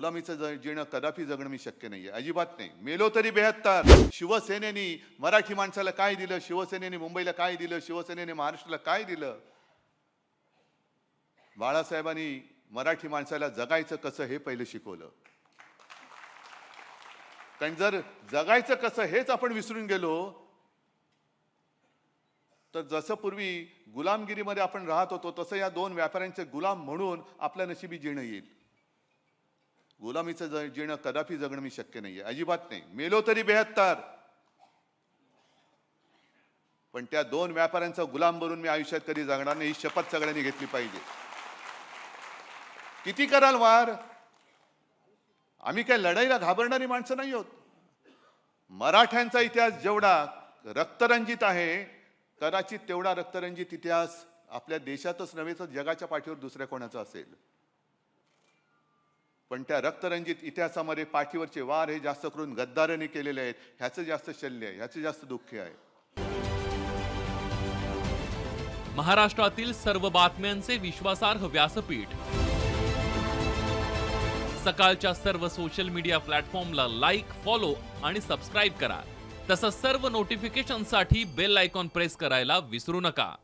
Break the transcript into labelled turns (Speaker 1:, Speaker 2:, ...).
Speaker 1: गुलामीचं जीणं कदापि जगणं मी शक्य नाहीये, अजिबात नाही. मेलो तरी 72. शिवसेनेने मराठी माणसाला काय दिलं, शिवसेनेने मुंबईला काय दिलं, शिवसेनेने महाराष्ट्राला काय दिलं? बाळासाहेबांनी मराठी माणसाला जगायचं कसं हे पहिलं शिकवलं. कारण जर जगायचं कसं हेच आपण विसरून गेलो तर जसं पूर्वी गुलामगिरीमध्ये आपण राहत होतो तसं या दोन व्यापाऱ्यांचे गुलाम म्हणून आपल्या नशिबी जीणं येईल. गुलामीचं जीणं कदापि जगणं मी शक्य नाहीये, अजिबात नाही. मेलो तरी 72. पण त्या दोन व्यापाऱ्यांचा गुलाम बनून मी आयुष्यात कधी जगणार नाही, ही शपथ सगळ्यांनी घेतली पाहिजे. किती कराल वार? आम्ही काय लढाईला घाबरणारी माणसं नाही आहोत. मराठ्यांचा इतिहास जेवढा रक्तरंजित आहे, कदाचित तेवढा रक्तरंजित इतिहास आपल्या देशातच नव्हे तर जगाच्या पाठीवर दुसऱ्या कोणाचा असेल. पण त्या रक्तरंजित इतिहासामध्ये पाठीवरचे वार हे जास्त करून गद्दारांनी केलेले आहेत. ह्याचं जास्त शल्य आहे, ह्याचं जास्त दुःख आहे.
Speaker 2: महाराष्ट्रातील सर्व बातम्यांचे विश्वासार्ह व्यासपीठ, सकाळच्या सर्व सोशल मीडिया प्लॅटफॉर्मला लाईक, फॉलो आणि सबस्क्राईब करा. तसंच सर्व नोटिफिकेशनसाठी बेल आयकॉन प्रेस करायला विसरू नका.